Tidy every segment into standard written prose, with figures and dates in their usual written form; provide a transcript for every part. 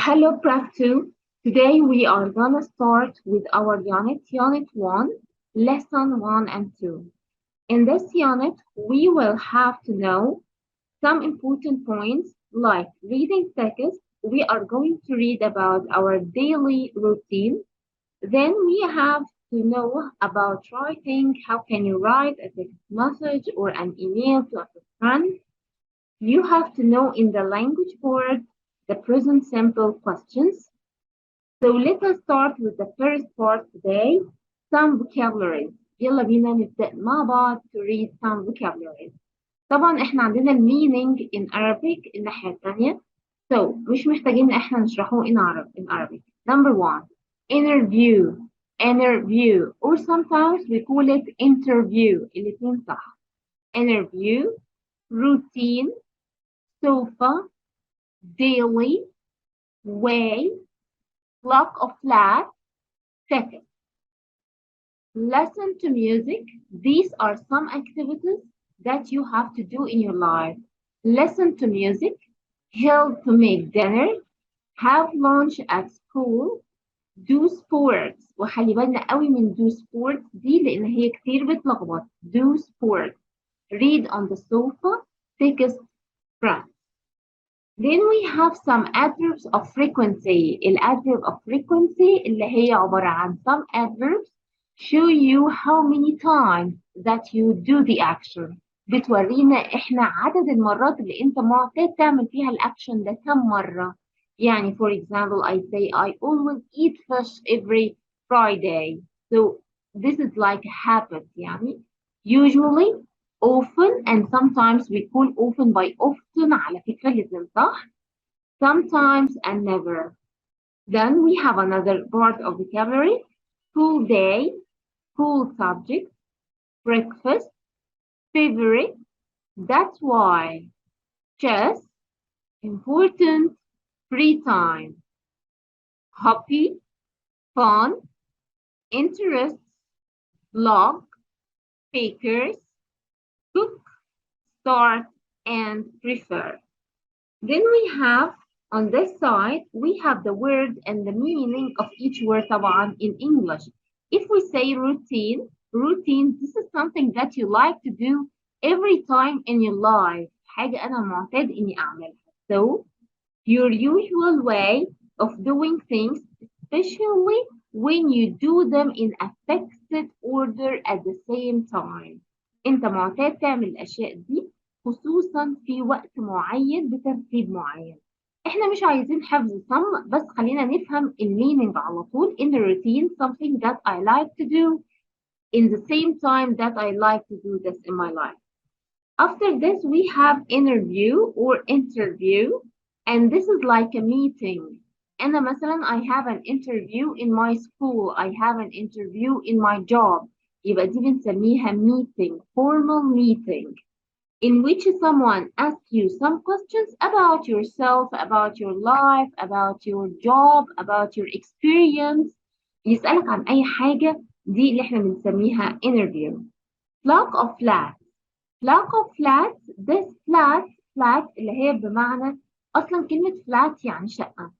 Hello, prep2. Today we are gonna start with our unit 1, lesson 1 and 2. In this unit, we will have to know some important points like reading text. We are going to read about our daily routine. Then we have to know about writing. How can you write a text message or an email to a friend? You have to know in the language board the present simple questions. So let us start with the first part today, some vocabularies. يلا بينا نبدأ مع بعض to read some vocabularies. طبعا احنا عندنا meaning in Arabic الناحية الثانية. So مش محتاجين احنا نشرحه in Arabic. Number 1, interview or sometimes we call it interview. الاتنين صح. Interview, routine, sofa, daily, way, block of flats, ticket. Listen to music. These are some activities that you have to do in your life. Listen to music, help to make dinner, have lunch at school, do sports. وخلي بالنا قوي من do sports دي لأن هي كتير بتلخبط. Do sports. Read on the sofa, text friends. Then we have some adverbs of frequency. الادverb of frequency اللي هي عبارة عن some adverbs show you how many times that you do the action. بتورينا احنا عدد المرات اللي انت معتاد تعمل فيها الاكشن ده كم مرة. يعني for example I say I always eat fish every Friday. So this is like a habit يعني. Usually, often, and sometimes we call often by often على فكرة لازم صح. Sometimes and never. Then we have another part of vocabulary. Full day, full subject, breakfast, favorite, that's why, chess, important, free time, hobby, fun, interests, blog, speakers, cook, start, and prefer. Then we have on this side, we have the word and the meaning of each word طبعا in English. If we say routine, this is something that you like to do every time in your life. حاجة أنا معتاد إني أعملها. So, your usual way of doing things, especially when you do them in a fixed order at the same time. أنت معتاد تعمل الأشياء دي خصوصا في وقت معين بترتيب معين. احنا مش عايزين حفظ صم بس خلينا نفهم المينينج على طول. In the routine, something that I like to do in the same time that I like to do this in my life. After this, we have interview, and this is like a meeting. أنا مثلا I have an interview in my school, I have an interview in my job. يبقى دي بنسميها meeting, formal meeting, in which someone asks you some questions about yourself, about your life, about your job, about your experience. يسألك عن أي حاجة، دي اللي احنا بنسميها interview. Block of flats. This flat اللي هي بمعنى أصلا كلمة flat يعني شقة.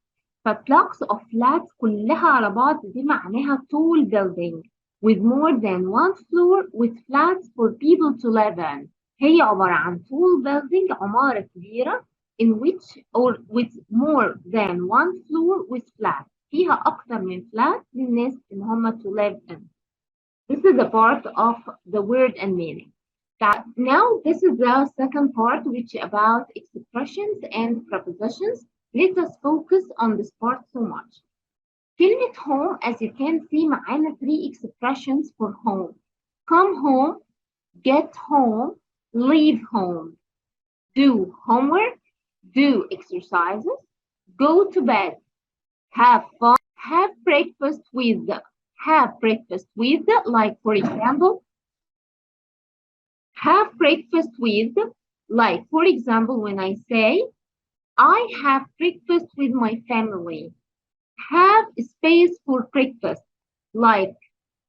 فblocks of flats كلها على بعض دي معناها tall building with more than one floor with flats for people to live in. هي عبارة عن tall building عمارة كبيرة in which or with more than one floor with flats. فيها أكثر من flat للناس إن هم to live in. This is a part of the word and meaning. Now this is the second part which is about expressions and prepositions. Let us focus on this part so much. كلمة home, as you can see معانا 3 expressions for home. Come home, get home, leave home. Do homework, do exercises, go to bed, have fun, have breakfast with, like for example, have breakfast with, like for example, when I say, I have breakfast with my family. Have space for breakfast, like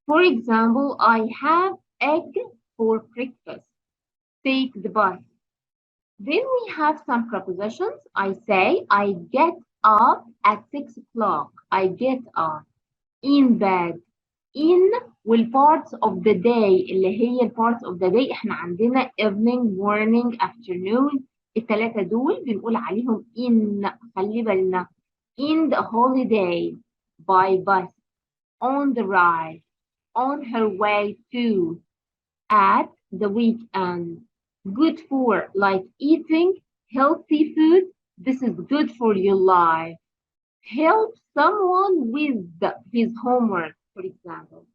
for example, I have egg for breakfast. Take the bus. Then we have some prepositions. I say, I get up at 6 o'clock. I get up. In bed. In والparts of the day اللي هي parts of the day احنا عندنا evening, morning, afternoon. الثلاثة دول بنقول عليهم in. خلي بالنا. In the holiday. By bus. On the ride. On her way to. At the weekend. Good for, like eating healthy food. This is good for your life. Help someone with his homework, for example.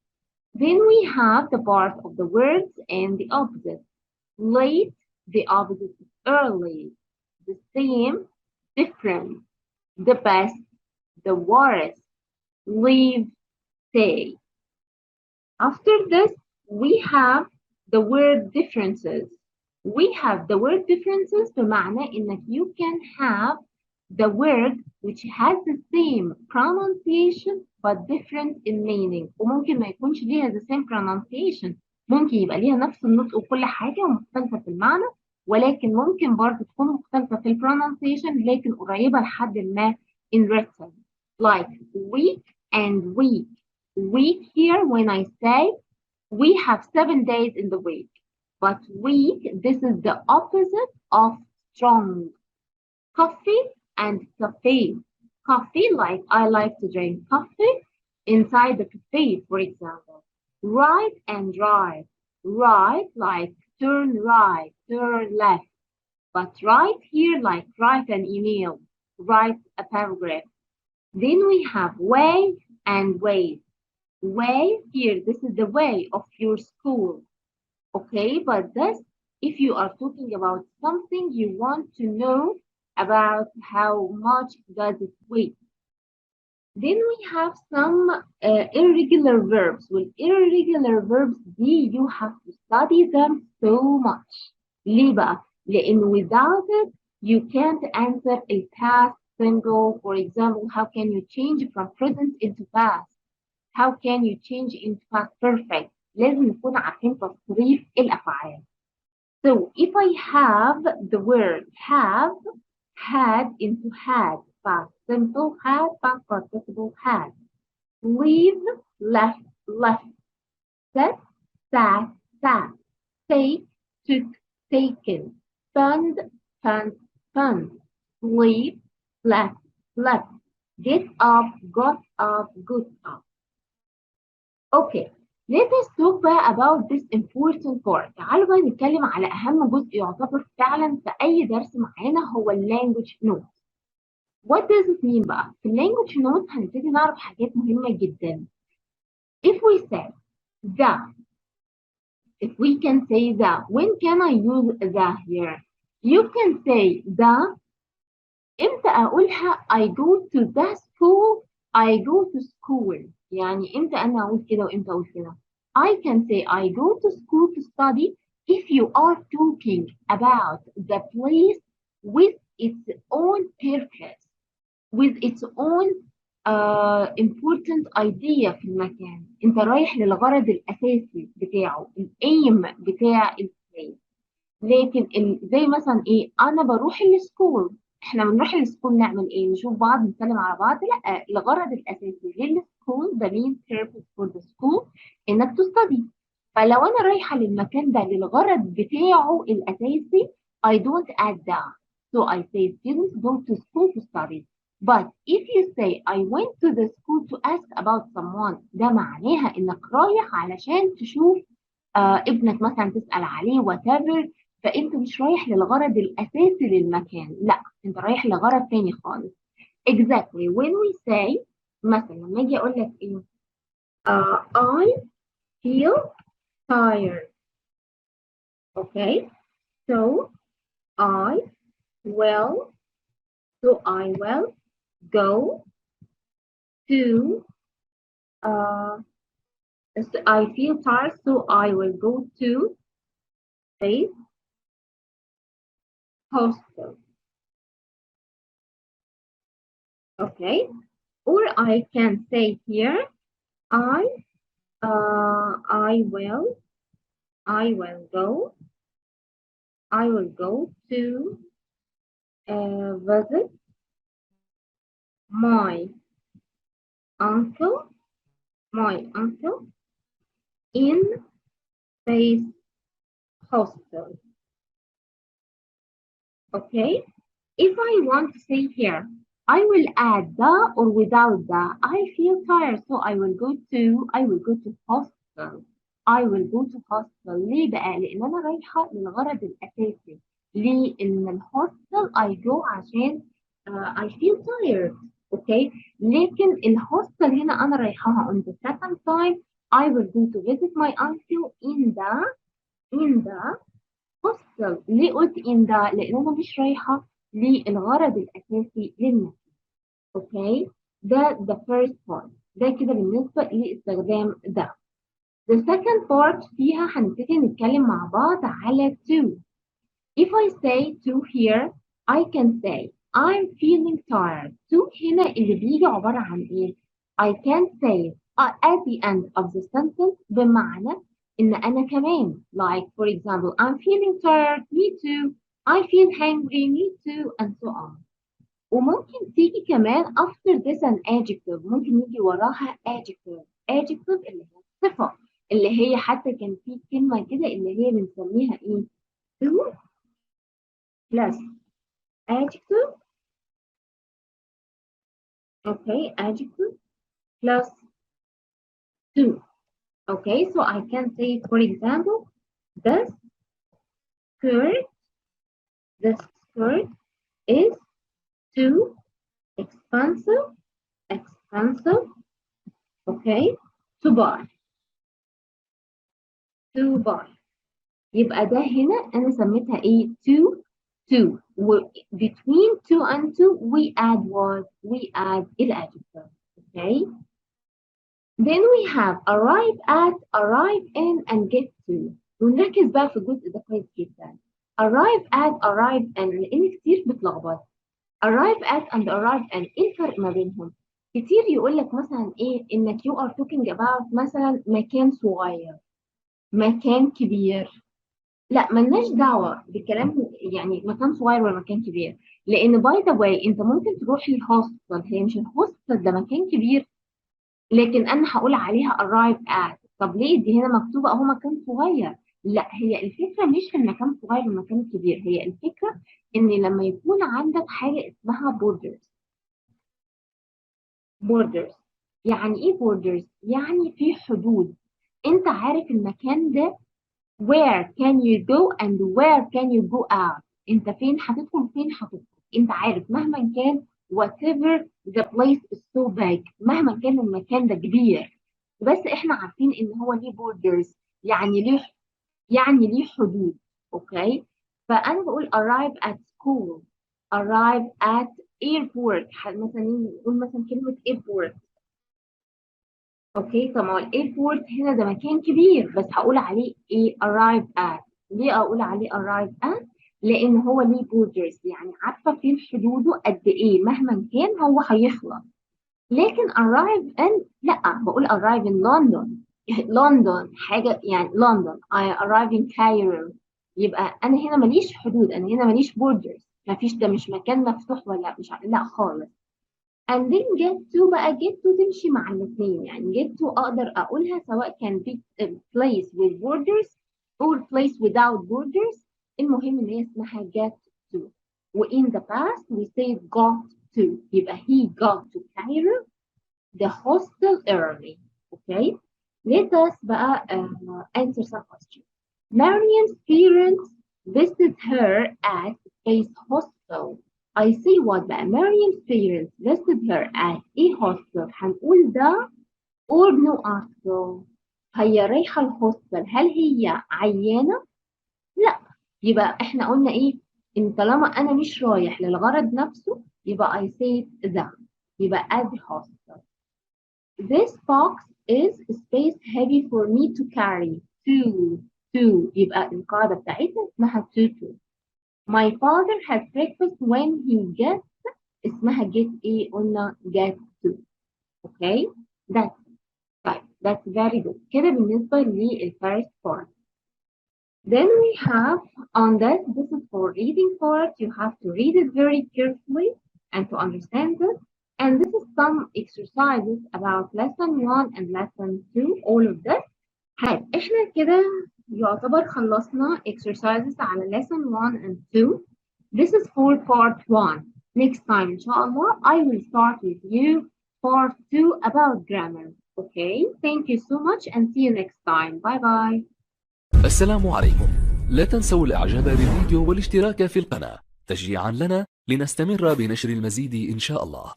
Then we have the part of the words and the opposite. Late, the opposite is early. The same, different. The best, the worst. Leave, stay. After this, we have the word differences. We have the word differences بمعنى إنك you can have the word which has the same pronunciation but different in meaning. وممكن ما يكونش ليها the same pronunciation. ممكن يبقى ليها نفس النطق وكل حاجة ومختلفة في المعنى، ولكن ممكن برضه تكون مختلفة في pronunciation لكن قريبة لحد ما in written. Like week and week. Week here, when I say we have 7 days in the week, but weak, this is the opposite of strong. Coffee and cafe. Coffee, like I like to drink coffee inside the cafe, for example. Right and right. Right, like turn right, turn left. But right here, like write an email, write a paragraph. Then we have way and way. Way here, this is the way of your school. Okay, but this, if you are talking about something you want to know about how much does it weigh. Then we have some irregular verbs. Well, irregular verbs دي you have to study them so much. ليه بقى؟ لأن without it you can't answer a past simple. For example, how can you change from present into past? How can you change into past perfect? لازم نكون عارفين تصريف الأفعال. So if I have the word have, had into had, past simple had, past participle had. Leave, left, left. Set, sat, sat. Take, took, taken. Spend, spent, spent. Sleep, slept, slept. Get up, got up, got up. Okay, let us talk بقى about this important part. تعالوا بقى نتكلم على أهم جزء يعتبر فعلا في أي درس معانا هو language notes. What does it mean بقى؟ في language notes هنبتدي نعرف حاجات مهمة جدا. If we say the, if we can say the, when can I use the here? You can say the. إمتى أقولها I go to the school, I go to school. يعني إمتى أنا أقول كده وإمتى أقول كده؟ I can say I go to school to study if you are talking about the place with its own purpose, with its own important idea في المكان. أنت رايح للغرض الأساسي بتاعه، الأيم بتاع البلاي. لكن زي مثلا إيه؟ أنا بروح السكول. احنا بنروح السكول نعمل ايه؟ نشوف بعض، نسلم على بعض؟ لا، الغرض الاساسي للسكول the main purpose for the school انك تستدي. فلو انا رايحه للمكان ده للغرض بتاعه الاساسي I don't add that. So I say students go to school to study. But if you say I went to the school to ask about someone, ده معناها انك رايح علشان تشوف ابنك مثلا، تسأل عليه whatever. فانت مش رايح للغرض الاساسي للمكان، لا انت رايح لغرض تاني خالص. Exactly when we say مثلا لما اجي اقول لك ايه I feel tired. Okay, so I will go to I feel tired, so I will go to a hospital. Okay, or I can say here I I will go to visit my uncle in space hospital. Okay, if I want to say here I will add the or without the I feel tired so I will go to hospital. I will go to hospital. ليه بقى؟ لأن أنا رايحة للغرض الأساسي. ليه؟ إن الهوستل I go عشان I feel tired. Okay. لكن الهوستل هنا أنا رايحاها on the second time I will go to visit my uncle in the hostel. ليه قلت in the؟ لأن أنا مش رايحة للغرض الأساسي للمكان. اوكي، ده the first part. ده كده بالنسبة لاستخدام ده. The second part فيها هنبتدي نتكلم مع بعض على to. If I say to here I can say I'm feeling tired. To هنا اللي بيجي عبارة عن ايه؟ I can say at the end of the sentence بمعنى إن أنا كمان. Like for example I'm feeling tired. Me too. I feel hungry. Me too. And so on. وممكن تيجي كمان after this an adjective. ممكن يجي وراها adjective اللي هي الصفة اللي هي حتى كان في كلمة كده اللي هي بنسميها ايه؟ to plus adjective. Okay, adjective plus to. Okay, so I can say for example the skirt the skirt is too expensive okay to buy. يبقى ده هنا أنا سميتها إيه؟ to. Between to and to we add what? We add الadjective. Okay. Then we have arrive at, arrive in, and get to. ونركز بقى في الجزء ده كويس جدا. arrive at, arrive in لأن كتير بتلخبط. arrive at and arrive in إيه الفرق ما بينهم؟ كتير يقول لك مثلا إيه إنك you are talking about مثلا مكان صغير مكان كبير. لا ملناش دعوة بالكلام يعني مكان صغير ولا مكان كبير. لأن باي ذا واي أنت ممكن تروح للهوستل. هي مش الهوستل ده مكان كبير لكن أنا هقول عليها arrive at. طب ليه دي هنا مكتوبة أهو مكان صغير؟ لا هي الفكرة مش في المكان الصغير والمكان الكبير. هي الفكرة إن لما يكون عندك حاجة اسمها borders. يعني إيه borders؟ يعني في حدود. أنت عارف المكان ده where can you go and where can you go out. انت فين هتدخل فين هتدخل. انت عارف مهما كان whatever the place is so big. مهما كان المكان ده كبير بس احنا عارفين ان هو ليه borders. يعني ليه حدود. اوكي. فانا بقول arrive at school arrive at airport. مثلا نقول مثلا كلمة airport. اوكي. طب ما هو الايربورت هنا ده مكان كبير بس هقول عليه ايه arrive at. ليه اقول عليه arrive at؟ لان هو ليه borders يعني عارفه فين حدوده قد ايه مهما كان هو هيخلص. لكن arrive in لا بقول arrive in London. لندن حاجه يعني لندن I arrive in Cairo. يبقى انا هنا ماليش حدود. انا هنا ماليش borders. مفيش ده مش مكان مفتوح ولا مش لا خالص. and then get to بقى get to تمشي مع الاثنين. يعني get to أقدر أقولها سواء كان place with borders or place without borders. المهم إن هي اسمها get to. و in the past we say got to. يبقى he got to Cairo the hostel early. Okay. Let us بقى answer some questions. Mariam's parents visited her at Space Hostel. I see what بقى Mariam's parents visited her at a hostel. هنقول ده or no article. هي رايحة الهوستل. هل هي عيانة؟ لا. يبقى احنا قلنا ايه؟ ان طالما انا مش رايح للغرض نفسه يبقى I said that. يبقى at the hostel. This box is space heavy for me to carry. Two. يبقى القاعدة بتاعتنا اسمها two. My father had breakfast when he gets. اسمها get ايه؟ قلنا get to. Okay. That's very good. كده بالنسبة للفirst part. Then we have on this is for reading part. You have to read it very carefully and to understand it. And this is some exercises about lesson 1 and lesson 2, all of this. حلو، احنا كده يعتبر خلصنا exercises على lesson 1 and 2. This is for part 1. Next time, inshallah, I will start with you part 2 about grammar. Okay, thank you so much and see you next time. Bye bye. السلام عليكم. لا تنسوا الاعجاب بالفيديو والاشتراك في القناة تشجيعا لنا لنستمر بنشر المزيد إن شاء الله.